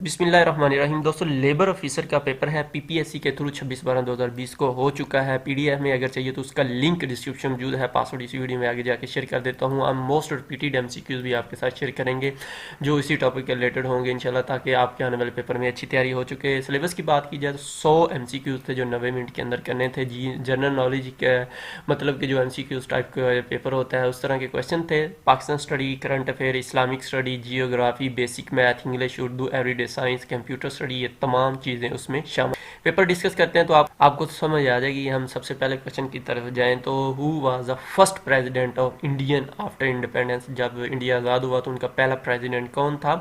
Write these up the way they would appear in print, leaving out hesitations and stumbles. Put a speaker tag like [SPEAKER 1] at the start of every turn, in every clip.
[SPEAKER 1] बिस्मिल्लाहिर्रहमानिर्रहीम। दोस्तों, labour officer का पेपर है पीपीएससी के थ्रू 26/12/2020 को हो चुका है। पीडीएफ में अगर चाहिए तो उसका लिंक डिस्क्रिप्शन मौजूद है। पासवर्ड इसी वीडियो में आगे जाके शेयर कर देता हूँ। हम मोस्ट रिपीटेड एमसीक्यूज भी आपके साथ शेयर करेंगे जो इसी टॉपिक के रिलेटेड होंगे इंशाल्लाह, ताकि आपके आने वाले पेपर में अच्छी तैयारी हो चुके। सिलेबस की बात की जाए तो 100 एमसीक्यूज थे जो 90 मिनट के अंदर करने थे जी। जनरल नॉलेज के मतलब कि जो एमसीक्यूज टाइप का पेपर होता है उस तरह के क्वेश्चन थे। Pakistan study, current affair, Islamic study, geography, basic math, English, Urdu, everyday science, computer study, ये तमाम चीज़ें उसमें शामिल। पेपर डिस्कस करते हैं तो आपको तो समझ आ जाएगी। हम सबसे पहले क्वेश्चन की तरफ जाएं तो who was the first president of Indian after independence. जब इंडिया आज़ाद हुआ तो उनका पहला प्रेसिडेंट कौन था?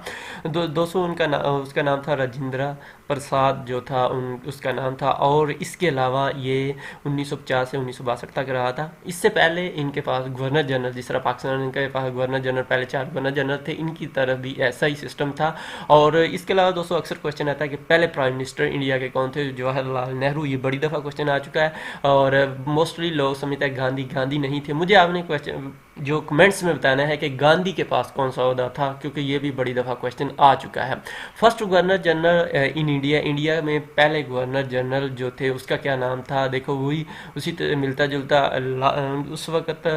[SPEAKER 1] दोस्तों उसका नाम था राजेंद्र प्रसाद जो था उसका नाम था। और इसके अलावा ये 1950 से 1962 तक रहा था। इससे पहले इनके पास गवर्नर जनरल, जिस तरह पाकिस्तान के पास गवर्नर जनरल, पहले 4 गवर्नर जनरल थे, इनकी तरफ भी ऐसा ही सिस्टम था। और इसके अलावा दोस्तों अक्सर क्वेश्चन आता है कि पहले प्राइम मिनिस्टर इंडिया के कौन थे? जवाहरलाल नेहरू। ये बड़ी दफ़ा क्वेश्चन आ चुका है और मोस्टली लोग समझते हैं गांधी नहीं थे। मुझे आपने क्वेश्चन जो कमेंट्स में बताना है कि गांधी के पास कौन सा ओहदा था, क्योंकि ये भी बड़ी दफ़ा क्वेश्चन आ चुका है। First governor general in India में पहले गवर्नर जनरल जो थे उसका क्या नाम था? देखो वही उसी मिलता जुलता उस वक्त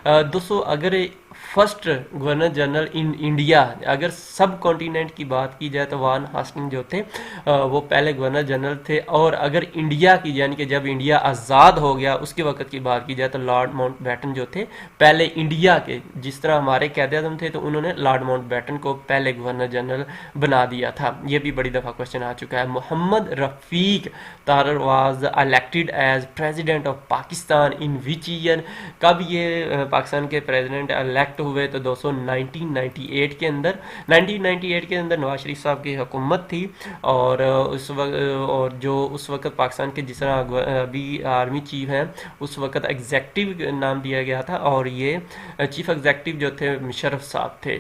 [SPEAKER 1] दोस्तों अगर first governor general in India, अगर सब कॉन्टिनेंट की बात की जाए तो वान हास्टिंग जो थे वो पहले गवर्नर जनरल थे। और अगर इंडिया की यानी कि जब इंडिया आज़ाद हो गया उसके वक्त की बात की जाए तो लॉर्ड माउंटबेटन जो थे पहले इंडिया के, जिस तरह हमारे कैद-ए-आज़म थे तो उन्होंने लॉर्ड माउंटबेटन को पहले गवर्नर जनरल बना दिया था। ये भी बड़ी दफ़ा क्वेश्चन आ चुका है। Mohammad Rafiq Tarar was elected as president of Pakistan in which year. कब ये पाकिस्तान के प्रेसिडेंट इलेक्ट हुए? तो दोस्तों 1998 के अंदर। 1998 के अंदर नवाज शरीफ साहब की हुकूमत थी और उस वक्त और जो उस वक्त पाकिस्तान के जिस तरह अभी आर्मी चीफ हैं उस वक्त एग्जेक्टिव नाम दिया गया था और ये चीफ एग्जेक्टिव जो थे मुशर्रफ साहब थे।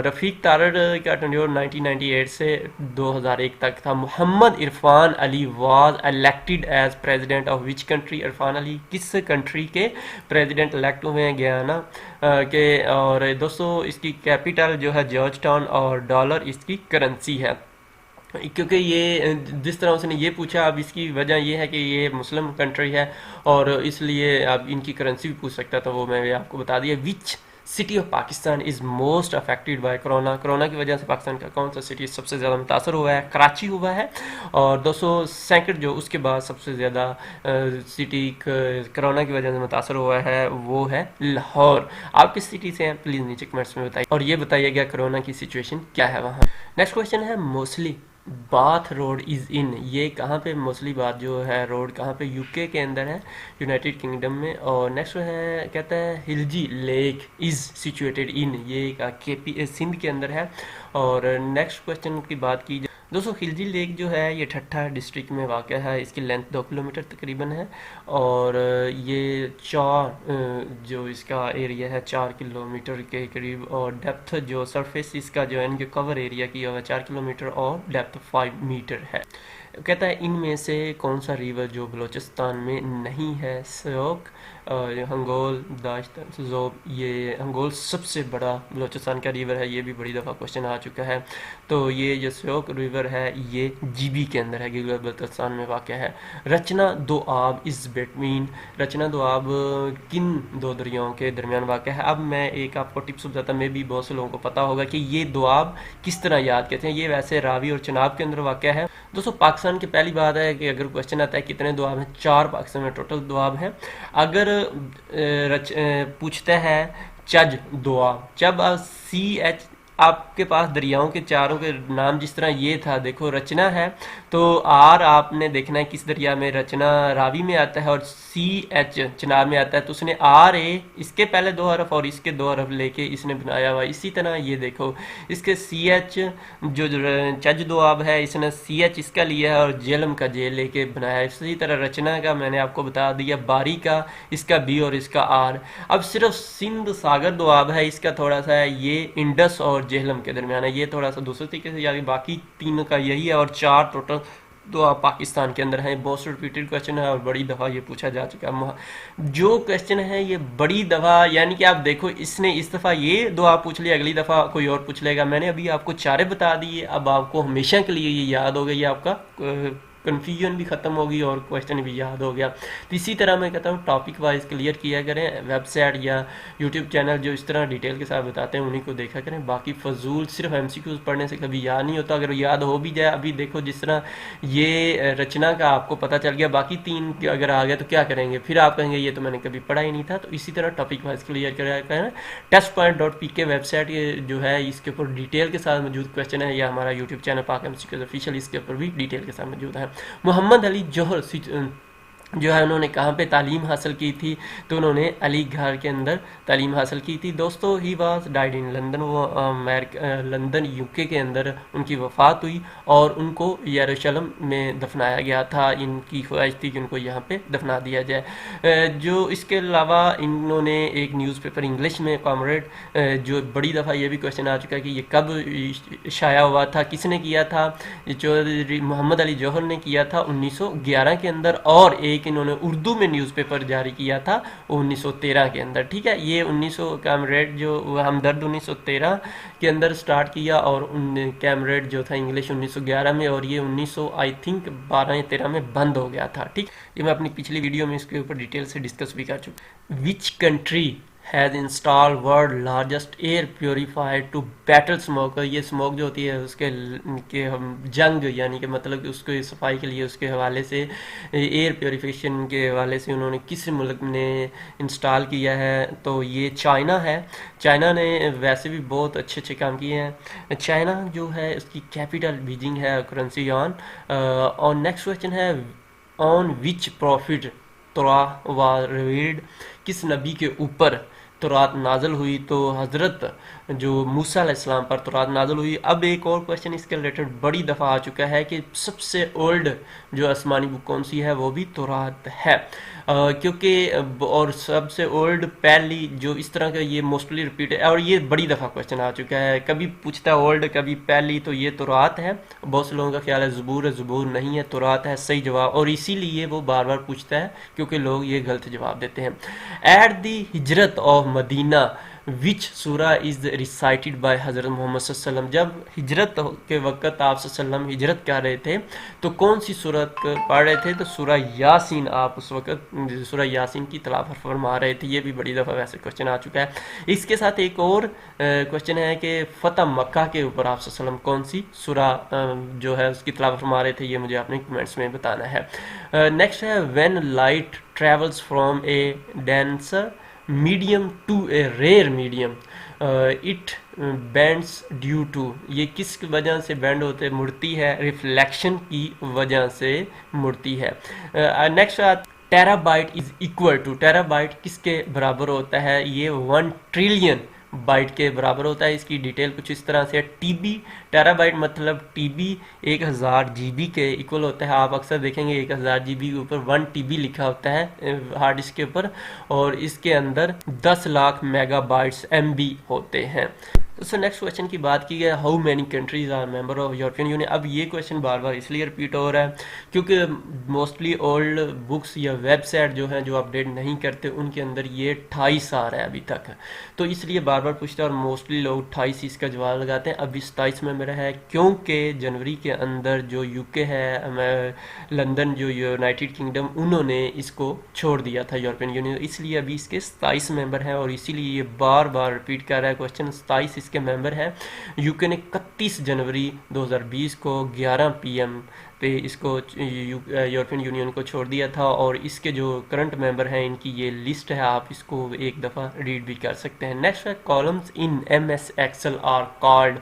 [SPEAKER 1] रफ़ीक तारड़ का टेन्योर 1998 से 2001 तक था। Mohammad Irfan Ali was elected as president of which country? Irfan Ali किस कंट्री के प्रेसिडेंट इलेक्ट हुए हैं? गयाना के। और दोस्तों इसकी कैपिटल जो है जॉर्ज टाउन और डॉलर इसकी करेंसी है। क्योंकि ये जिस तरह उसने ये पूछा, अब इसकी वजह ये है कि ये मुस्लिम कंट्री है और इसलिए अब इनकी करेंसी भी पूछ सकता था, वो मैं आपको बता दिया। Which city of Pakistan is most affected by corona. Corona की वजह से पाकिस्तान का कौन सा सिटी सबसे ज़्यादा मुतासर हुआ है? कराची हुआ है। और 200 जो उसके बाद सबसे ज़्यादा सिटी कोरोना की वजह से मुतासर हुआ है वो है लाहौर। आप किस सिटी से हैं प्लीज़ नीचे कमेंट्स में बताइए और ये बताइएगा कोरोना की सिचुएशन क्या है वहाँ। नेक्स्ट क्वेश्चन है mostly bath road is in. ये कहाँ पे मोस्टली बात जो है रोड कहाँ पे? यूके के अंदर है, यूनाइटेड किंगडम में। और नेक्स्ट है कहता है हिलजी लेक इज़ सिचुएटेड इन। ये केपी सिंध के अंदर है। और नेक्स्ट क्वेश्चन की बात की दोस्तों, खिलजी लेक जो है ये ठट्ठा डिस्ट्रिक्ट में वाक़ है। इसकी लेंथ 2 किलोमीटर तकरीबन है और ये जो इसका एरिया है 4 किलोमीटर के करीब। और डेप्थ जो सरफेस इसका जो है कवर एरिया की हुआ 4 किलोमीटर और डेप्थ 5 मीटर है। कहता है इनमें से कौन सा रिवर जो बलूचिस्तान में नहीं है? स्योक, हंगोल, दाश्त, जोब। ये हंगोल सबसे बड़ा बलूचिस्तान का रिवर है। ये भी बड़ी दफ़ा क्वेश्चन आ चुका है। तो ये जो स्योक रिवर है ये जीबी के अंदर है, गिलगित बल्तिस्तान में वाक़ है। रचना दो आब इज़ बिटवीन। रचना दो आब किन दो दरियाओं के दरमियान वाक़ है? अब मैं एक आपको टिप्स बताता, मैं भी बहुत से लोगों को पता होगा कि ये दो आब किस तरह याद करते हैं। ये वैसे रावी और चनाब के अंदर वाक़ है। दोस्तों पाकिस्तान की पहली बात है कि अगर क्वेश्चन आता है कितने दुआब हैं, 4 पाकिस्तान में टोटल दुआब हैं। अगर पूछते हैं चज दुआब, जब CH आपके पास दरियाओं के चारों के नाम जिस तरह ये था, देखो रचना है तो R आपने देखना है किस दरिया में, रचना रावी में आता है और CH चनाब में आता है। तो उसने RA इसके पहले 2 हरफ और इसके 2 हरफ लेके इसने बनाया हुआ। इसी तरह ये देखो इसके CH जो चज दुआब है इसने CH इसका लिया है और जेलम का जे लेके बनाया है। इसी तरह रचना का मैंने आपको बता दिया, बारी का इसका B और इसका R। अब सिर्फ सिंध सागर दुआब है, इसका थोड़ा सा है ये इंडस और जेहलम के दरमियान है, ये थोड़ा सा दूसरे तरीके से यानी बाकी तीनों का यही है। और 4 टोटल तो आप पाकिस्तान के अंदर हैं। मोस्ट रिपीटेड क्वेश्चन है और बड़ी दफ़ा ये पूछा जा चुका है। जो क्वेश्चन है ये बड़ी दफ़ा, यानी कि आप देखो इसने इस दफ़ा ये दो आप पूछ लिया, अगली दफ़ा कोई और पूछ लेगा। मैंने अभी आपको चारे बता दिए, अब आपको हमेशा के लिए ये याद हो गई, आपका कन्फ्यूजन भी ख़त्म होगी और क्वेश्चन भी याद हो गया। तो इसी तरह मैं कहता हूँ टॉपिक वाइज क्लियर किया करें। वेबसाइट या यूट्यूब चैनल जो इस तरह डिटेल के साथ बताते हैं उन्हीं को देखा करें। बाकी फजूल सिर्फ एमसीक्यूज पढ़ने से कभी याद नहीं होता। अगर याद हो भी जाए, अभी देखो जिस तरह ये रचना का आपको पता चल गया, बाकी तीन अगर आ गया तो क्या करेंगे, फिर आप कहेंगे ये तो मैंने कभी पढ़ा ही नहीं था। तो इसी तरह टॉपिक वाइज क्लियर किया करें। testpoint.pk वेबसाइट ये जो है इसके ऊपर डिटेल के साथ मौजूद क्वेश्चन है, या हमारा यूट्यूब चैनल पाक एमसीक्यूज ऑफिशियल, इसके ऊपर भी डिटेल के साथ मौजूद है। मोहम्मद अली जौहर जो है उन्होंने कहाँ पे तालीम हासिल की थी, तो उन्होंने अली घर के अंदर तालीम हासिल की थी। दोस्तों he was died in London, वो लंदन यूके के अंदर उनकी वफ़ात हुई और उनको यरूशलेम में दफनाया गया था। इनकी ख्वाहिश थी कि उनको यहाँ पे दफना दिया जाए। जो इसके अलावा इन्होंने एक न्यूज़पेपर इंग्लिश में कॉमरेड, जो बड़ी दफ़ा ये भी क्वेश्चन आ चुका है कि ये कब शाया हुआ था, किसने किया था, जो मोहम्मद अली जौहर ने किया था 1911 के अंदर, और एक इन्होंने उर्दू में न्यूज़पेपर जारी किया था 1913 के अंदर। ठीक है, ये 1900 कैमरेड जो हमदर्द 1913 के अंदर स्टार्ट किया और कैमरेड जो था इंग्लिश 1911 में, और ये 1900 आई थिंक 12 या 13 में बंद हो गया था। ठीक, ये मैं अपनी पिछली वीडियो में इसके ऊपर डिटेल से डिस्कस भी कर चुका। Which country has install world largest air purifier to battle smoke. ये स्मोक जो होती है उसके के हम जंग, यानी कि मतलब उसको सफाई के लिए उसके हवाले से, एयर प्योरीफिकेशन के हवाले से उन्होंने किस मुल्क ने इंस्टॉल किया है, तो ये चाइना है। चाइना ने वैसे भी बहुत अच्छे अच्छे काम किए हैं। चाइना जो है उसकी कैपिटल बीजिंग है, करेंसी ऑन। और नेक्स्ट क्वेश्चन है ऑन विच प्रॉफिट तोरा वाज रिवील्ड, किस नबी के ऊपर तौरात नाजल हुई, तो हज़रत जो मूसा अलैहिस्सलाम पर तौरात नाजल हुई। अब एक और क्वेश्चन इसके रिलेटेड बड़ी दफ़ा आ चुका है कि सबसे ओल्ड जो आसमानी बुक कौन सी है, वो भी तौरात है। क्योंकि और सबसे ओल्ड पहली जो इस तरह का ये मोस्टली रिपीट है, और ये बड़ी दफ़ा क्वेश्चन आ चुका है, कभी पूछता है ओल्ड कभी पहली, तो ये तौरात है। बहुत से लोगों का ख्याल है ज़बूर है, ज़बूर नहीं है, तौरात है सही जवाब, और इसीलिए वो बार बार पूछता है क्योंकि लोग ये गलत जवाब देते हैं। एट दी हिजरत ऑफ मदीना विच सूरा इज़ रिसाइटेड बाय हज़रत मोहम्मद सल्लल्लाहु अलैहि वसल्लम। जब हिजरत के वक़्त आप सल्लम हिजरत कर रहे थे तो कौन सी सूरत पढ़ रहे थे, तो सूरा यासीन आप उस वक़्त सूरा यासीन की तलावत फरमा रहे थे। ये भी बड़ी दफ़ा वैसे क्वेश्चन आ चुका है। इसके साथ एक और क्वेश्चन है कि फ़तह मक्का के ऊपर आप सल्लम कौन सी सूरा जो है उसकी तलावत फरमा रहे थे, ये मुझे आपने कमेंट्स में बताना है। नेक्स्ट है when light travels from a denser medium to a rare medium it bends due to, ये किस वजह से बेंड होते मुड़ती है, रिफ्लेक्शन की वजह से मुड़ती है। Next terabyte is equal to, terabyte किसके बराबर होता है, ये 1 ट्रिलियन बाइट के बराबर होता है। इसकी डिटेल कुछ इस तरह से, टीबी टेराबाइट मतलब टीबी 1000 जीबी के इक्वल होता है। आप अक्सर देखेंगे 1000 जीबी के ऊपर 1 टीबी लिखा होता है हार्ड डिस्क के ऊपर, और इसके अंदर 10 लाख मेगाबाइट्स एमबी होते हैं। तो नेक्स्ट क्वेश्चन की बात की है, how many countries are member of European Union. अब ये क्वेश्चन बार बार इसलिए रिपीट हो रहा है क्योंकि मोस्टली ओल्ड बुक्स या वेबसाइट जो हैं जो अपडेट नहीं करते उनके अंदर ये 28 आ रहा है अभी तक, तो इसलिए बार बार पूछते हैं और मोस्टली लोग 28 इसका जवाब लगाते हैं। अभी 27 में मेरा है क्योंकि जनवरी के अंदर जो यूके है, लंदन जो यूनाइटेड किंगडम, उन्होंने इसको छोड़ दिया था यूरोपियन यूनियन, इसलिए अभी इसके 27 मेंबर हैं और इसीलिए ये बार बार रिपीट कर रहा है क्वेश्चन। 27 के मेंबर हैं। यूके ने 31 जनवरी 2020 को 11 PM पे इसको यूरोपियन यूनियन को छोड़ दिया था, और इसके जो करंट मेंबर हैं इनकी ये लिस्ट है, आप इसको एक दफ़ा रीड भी कर सकते हैं। नेक्स्ट है columns in MS excel are called,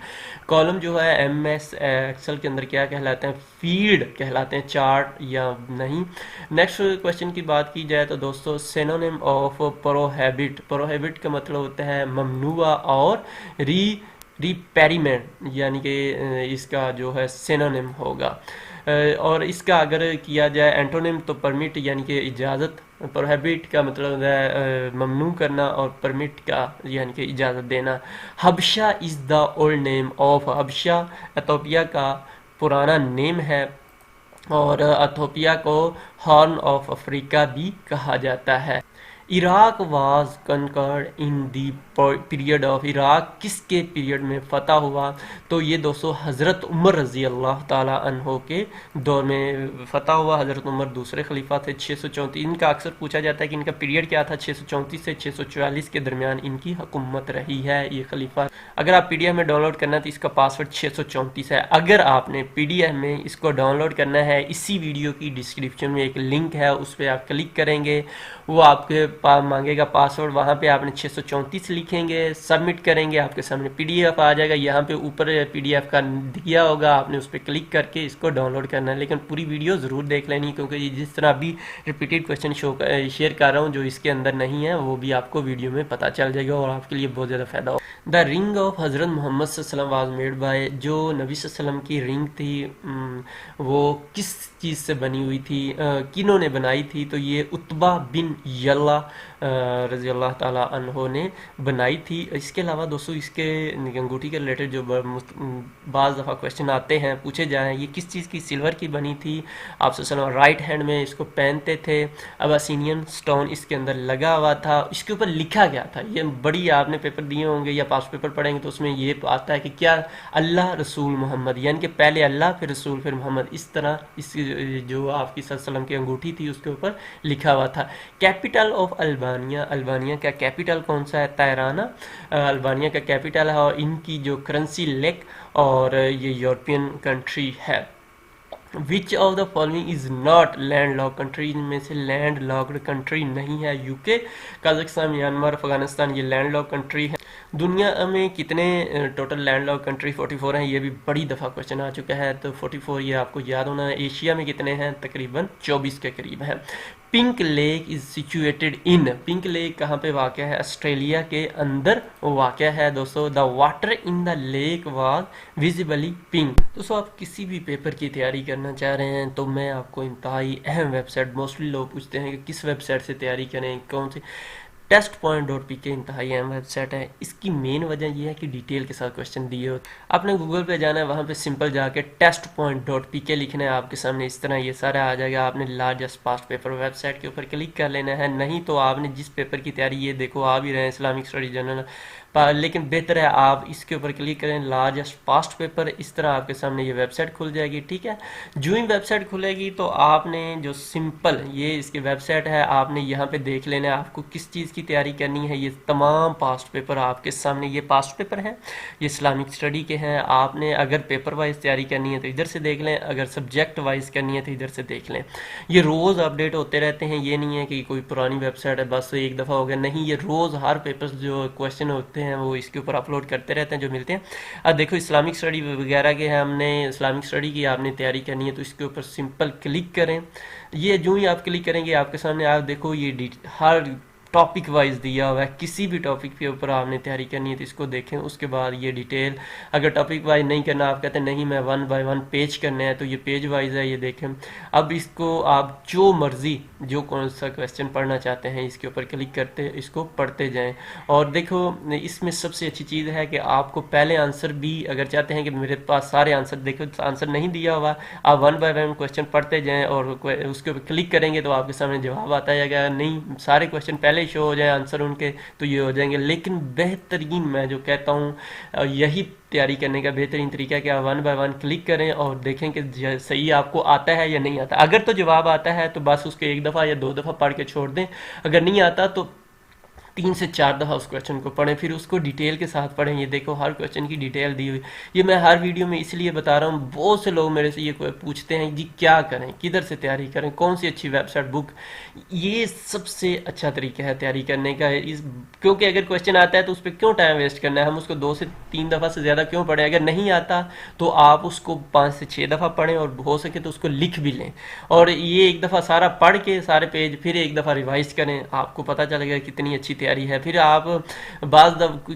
[SPEAKER 1] column जो है MS एक्सेल के अंदर क्या कहलाते हैं, फील्ड कहलाते हैं, चार्ट या नहीं। नेक्स्ट क्वेश्चन की बात की जाए तो दोस्तों सिनोनिम ऑफ प्रोहिबिट, प्रोहिबिट का मतलब होता है ममनुआ और रिपेरिमेंट, यानी कि इसका जो है सिनोनिम होगा। और इसका अगर किया जाए एंटोनिम तो परमिट यानी कि इजाज़त, प्रोहिबिट का मतलब है ममनू करना और परमिट का यानी कि इजाज़त देना। Habsha is the old name of, Habsha Ethiopia का पुराना नेम है। और अथोपिया को हॉर्न ऑफ अफ्रीका भी कहा जाता है। Iraq was conquered in the period of, Iraq किसके पीरियड में फतह हुआ? तो ये दोस्तों हज़रत उमर रज़ी अल्लाह ताला अन्हो के दौर में फतह हुआ। हज़रत उमर दूसरे खलीफा थे। 634 इनका अक्सर पूछा जाता है कि इनका पीरियड क्या था। 634 से 644 के दरमियान इनकी हुकूमत रही है ये खलीफा। अगर आप पीडीएफ में डाउनलोड करना है तो इसका पासवर्ड 634 है। अगर आपने पीडीएफ में इसको डाउनलोड करना है, इसी वीडियो की डिस्क्रिप्शन में एक लिंक है, उस पर आप क्लिक करेंगे, वो आपके मांगेगा पासवर्ड, वहाँ पे आपने 634 लिखेंगे, सबमिट करेंगे, आपके सामने पीडीएफ आ जाएगा। यहाँ पे ऊपर पीडीएफ का दिया होगा, आपने उस पर क्लिक करके इसको डाउनलोड करना है। लेकिन पूरी वीडियो ज़रूर देख लेनी, क्योंकि जिस तरह अभी रिपीटेड क्वेश्चन शेयर कर रहा हूँ जो इसके अंदर नहीं है, वो भी आपको वीडियो में पता चल जाएगा और आपके लिए बहुत ज़्यादा फ़ायदा होगा। द रिंग ऑफ हज़रत मोहम्मद सल्लल्लाहु अलैहि वसल्लम वाज मेड बाय, जो नबी सल्लल्लाहु अलैहि वसल्लम की रिंग थी वो किस चीज़ से बनी हुई थी, किन्हों ने बनाई थी? तो ये उतबा बिन यल्ला रज़ी अल्लाह ताला अन्हो ने बनाई थी। इसके अलावा दोस्तों इसके अंगूठी के रिलेटेड जो बाज़ दफ़ा क्वेश्चन आते हैं, पूछे जाएँ, ये किस चीज़ की, सिल्वर की बनी थी। आप सल्लल्लाहु राइट हैंड में इसको पहनते थे। अबासिनियन स्टोन इसके अंदर लगा हुआ था। इसके ऊपर लिखा गया था, ये बड़ी आपने पेपर दिए होंगे या पास पेपर पढ़ेंगे तो उसमें ये आता है कि क्या अल्लाह रसूल मोहम्मद, यानी कि पहले अल्लाह फिर रसूल फिर मोहम्मद, इस तरह इस जो आपकी सल्लम की अंगूठी थी उसके ऊपर लिखा हुआ था। कैपिटल ऑफ अल्बानिया, अल्बानिया का कैपिटल कौन सा है? तहराना अल्बानिया का कैपिटल है। और इनकी जो करेंसी लेक, और ये यूरोपियन कंट्री है। Which of the following is not land lock country, इनमें से लैंड लॉक्ड कंट्री नहीं है। यूके, कजाकिस्तान, म्यांमार, अफगानिस्तान ये लैंड लॉक कंट्री है। दुनिया में कितने टोटल लैंड लॉक कंट्री? 44 हैं। ये भी बड़ी दफ़ा क्वेश्चन आ चुका है, तो 44 ये आपको याद होना है। एशिया में कितने हैं? तकरीबन 24 के करीब हैं। Pink lake is situated in, pink lake कहाँ पे वाक़ है? ऑस्ट्रेलिया के अंदर वाक़ है दोस्तों। The water in the lake was visibly pink. दोस्तों आप किसी भी पेपर की तैयारी करना चाह रहे हैं तो मैं आपको इंतहाई अहम वेबसाइट, मोस्टली लोग पूछते हैं कि किस वेबसाइट से तैयारी करें, कौन सी, testpoint.pk इंतहाई अहम वेबसाइट है। इसकी मेन वजह यह है कि डिटेल के साथ क्वेश्चन दिए होते। आपने गूगल पे जाना है, वहाँ पे सिंपल जाके testpoint.pk लिखना है, आपके सामने इस तरह ये सारा आ जाएगा। आपने लार्जेस्ट पास्ट पेपर वेबसाइट के ऊपर क्लिक कर लेना है। नहीं तो आपने जिस पेपर की तैयारी, ये देखो आ भी रहे हैं इस्लामिक स्टडी जनरल, लेकिन बेहतर है आप इसके ऊपर क्लिक करें, लार्जेस्ट पास्ट पेपर। इस तरह आपके सामने ये वेबसाइट खुल जाएगी। ठीक है, जो ही वेबसाइट खुलेगी तो आपने जो सिंपल ये इसकी वेबसाइट है, आपने यहाँ पे देख लेना है आपको किस चीज़ की तैयारी करनी है। ये तमाम पास्ट पेपर आपके सामने, ये पास्ट पेपर हैं, ये इस्लामिक स्टडी के हैं। आपने अगर पेपर वाइज तैयारी करनी है तो इधर से देख लें, अगर सब्जेक्ट वाइज करनी है तो इधर से देख लें। ये रोज़ अपडेट होते रहते हैं, ये नहीं है कि कोई पुरानी वेबसाइट है बस एक दफ़ा हो गया, नहीं, ये रोज़ हर पेपर जो क्वेश्चन होते हैं वो इसके ऊपर अपलोड करते रहते हैं जो मिलते हैं। अब देखो इस्लामिक स्टडी वगैरह के हैं, हमने इस्लामिक स्टडी की आपने तैयारी करनी है तो इसके ऊपर सिंपल क्लिक करें। ये जो ही आप क्लिक करेंगे आपके सामने आप देखो ये हर टॉपिक वाइज दिया हुआ है। किसी भी टॉपिक के ऊपर आपने तैयारी करनी है तो इसको देखें, उसके बाद ये डिटेल। अगर टॉपिक वाइज नहीं करना, आप कहते हैं नहीं मैं 1 बाय 1 पेज करना है, तो ये पेज वाइज है, ये देखें। अब इसको आप जो मर्जी जो कौन सा क्वेश्चन पढ़ना चाहते हैं इसके ऊपर क्लिक करते इसको पढ़ते जाएं। और देखो इसमें सबसे अच्छी चीज़ है कि आपको पहले आंसर भी, अगर चाहते हैं कि मेरे पास सारे आंसर, देखो आंसर नहीं दिया हुआ, आप 1 बाय 1 क्वेश्चन पढ़ते जाएँ और उसके ऊपर क्लिक करेंगे तो आपके सामने जवाब आता जाएगा। नहीं सारे क्वेश्चन पहले शो हो जाए आंसर उनके तो ये हो जाएंगे। लेकिन बेहतरीन मैं जो कहता हूँ यही तैयारी करने का बेहतरीन तरीका है कि आप 1 बाय 1 क्लिक करें और देखें कि सही आपको आता है या नहीं आता। अगर तो जवाब आता है तो बस उसको 1 दफ़ा या 2 दफ़ा पढ़ के छोड़ दें। अगर नहीं आता तो 3 से 4 दफ़ा उस क्वेश्चन को पढ़ें, फिर उसको डिटेल के साथ पढ़ें। ये देखो हर क्वेश्चन की डिटेल दी हुई। ये मैं हर वीडियो में इसलिए बता रहा हूँ, बहुत से लोग मेरे से ये पूछते हैं जी क्या करें, किधर से तैयारी करें, कौन सी अच्छी वेबसाइट बुक। ये सबसे अच्छा तरीका है तैयारी करने का, क्योंकि अगर क्वेश्चन आता है तो उस पर क्यों टाइम वेस्ट करना है, हम उसको 2 से 3 दफ़ा से ज़्यादा क्यों पढ़ें। अगर नहीं आता तो आप उसको 5 से 6 दफ़ा पढ़ें और हो सके तो उसको लिख भी लें। और ये 1 दफ़ा सारा पढ़ के सारे पेज फिर 1 दफ़ा रिवाइज करें, आपको पता चलेगा कितनी अच्छी तैयारी तैयारी है। फिर आप बाज़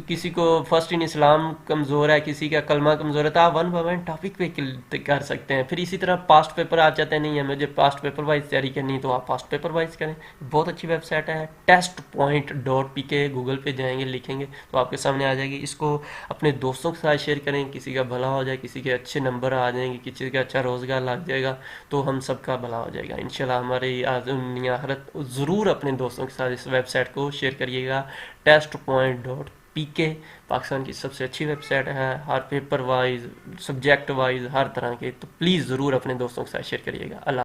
[SPEAKER 1] किसी को फर्स्ट इन इस्लाम कमज़ोर है, किसी का कलमा कमज़ोर है, तो आप वन बाय वन टॉपिक पे कर सकते हैं। फिर इसी तरह पास्ट पेपर आ जाते हैं, नहीं है मुझे पास्ट पेपर वाइज तैयारी करनी, तो आप पास्ट पेपर वाइज करें। बहुत अच्छी वेबसाइट है testpoint.pk, गूगल पे जाएंगे लिखेंगे तो आपके सामने आ जाएगी। इसको अपने दोस्तों के साथ शेयर करें, किसी का भला हो जाए, किसी के अच्छे नंबर आ जाएंगे, किसी का अच्छा रोज़गार लग जाएगा, तो हम सबका भला हो जाएगा इंशाल्लाह। हमारी दुनिया आखिरत ज़रूर अपने दोस्तों के साथ इस वेबसाइट को शेयर करिएगा। testpoint.pk पाकिस्तान की सबसे अच्छी वेबसाइट है, हर पेपर वाइज, सब्जेक्ट वाइज, हर तरह के। तो प्लीज़ ज़रूर अपने दोस्तों के साथ शेयर करिएगा। अल्लाह।